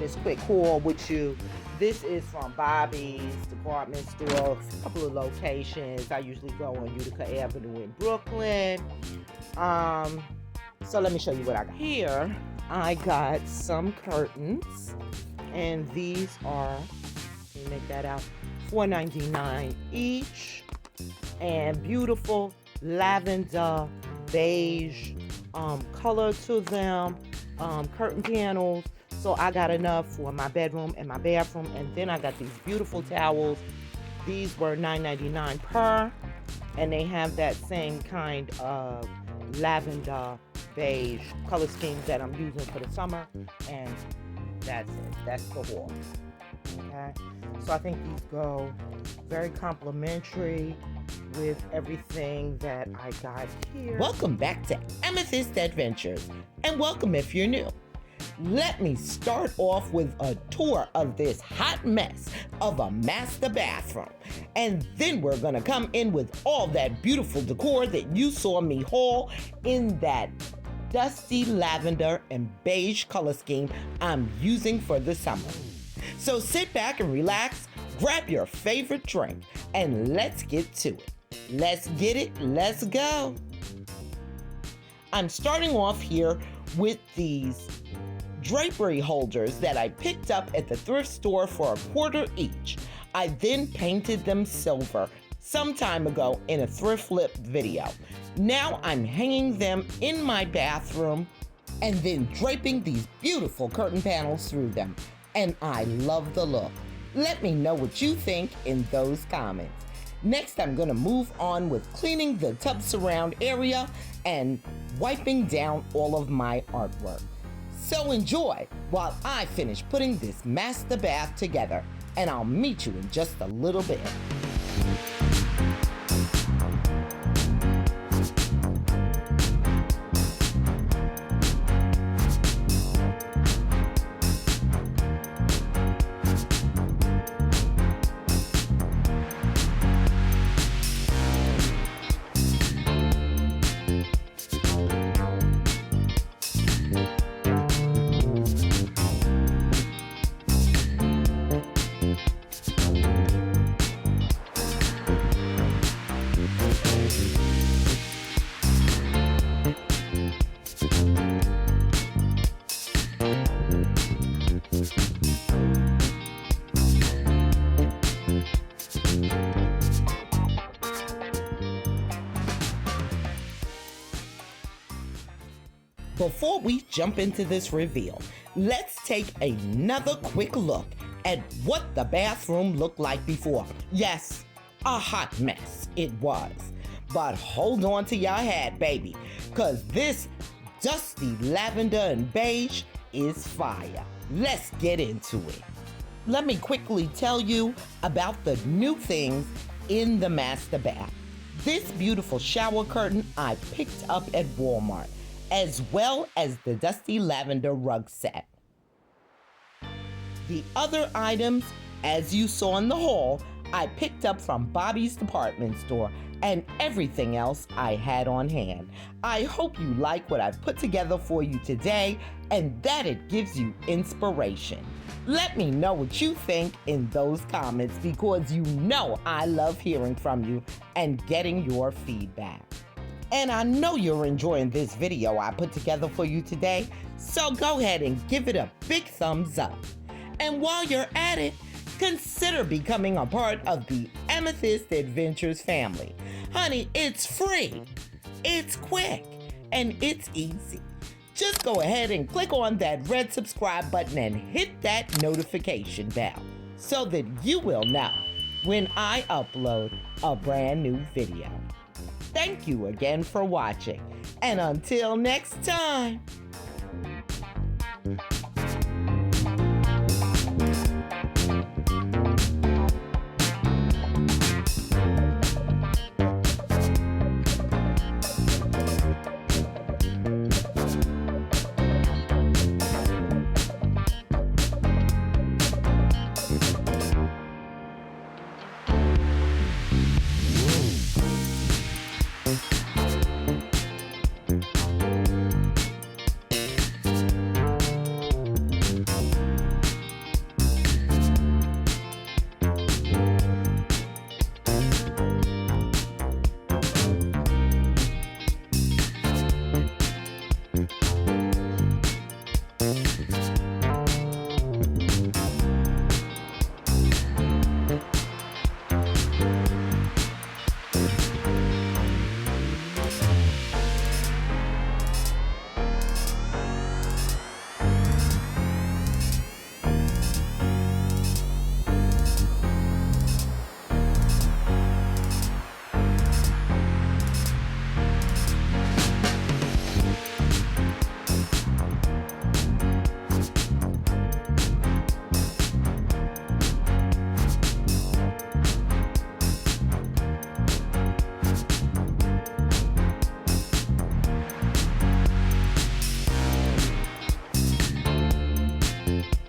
this quick haul with you. This is from Bobby's department store, a couple of locations. I usually go on Utica Avenue in Brooklyn. So let me show you what I got here. I got some curtains, and these are, can you make that out, $4.99 each, and beautiful lavender beige color to them, curtain panels. So I got enough for my bedroom and my bathroom. And then I got these beautiful towels. These were $9.99 per, and they have that same kind of lavender beige color scheme that I'm using for the summer. And that's it. That's the haul. Okay, so I think these go very complimentary with everything that I got here. Welcome back to Amethyst Adventures, and welcome if you're new. Let me start off with a tour of this hot mess of a master bathroom, and then we're gonna come in with all that beautiful decor that you saw me haul in that dusty lavender and beige color scheme I'm using for the summer. So sit back and relax, grab your favorite drink, and let's get to it. Let's get it, let's go. I'm starting off here with these drapery holders that I picked up at the thrift store for $1 each. I then painted them silver some time ago in a thrift flip video. Now I'm hanging them in my bathroom and then draping these beautiful curtain panels through them. And I love the look. Let me know what you think in those comments. Next, I'm gonna move on with cleaning the tub surround area and wiping down all of my artwork. So enjoy while I finish putting this master bath together, and I'll meet you in just a little bit. Before we jump into this reveal, let's take another quick look at what the bathroom looked like before. Yes, a hot mess it was. But hold on to your hat, baby, because this dusty lavender and beige is fire. Let's get into it. Let me quickly tell you about the new things in the master bath. This beautiful shower curtain I picked up at Walmart, as well as the dusty lavender rug set. The other items, as you saw in the haul, I picked up from Bobby's department store, and everything else I had on hand. I hope you like what I've put together for you today and that it gives you inspiration. Let me know what you think in those comments, because you know I love hearing from you and getting your feedback. And I know you're enjoying this video I put together for you today, so go ahead and give it a big thumbs up. And while you're at it, consider becoming a part of the Amethyst Adventures family. Honey, it's free, it's quick, and it's easy. Just go ahead and click on that red subscribe button and hit that notification bell so that you will know when I upload a brand new video. Thank you again for watching, and until next time. Bye.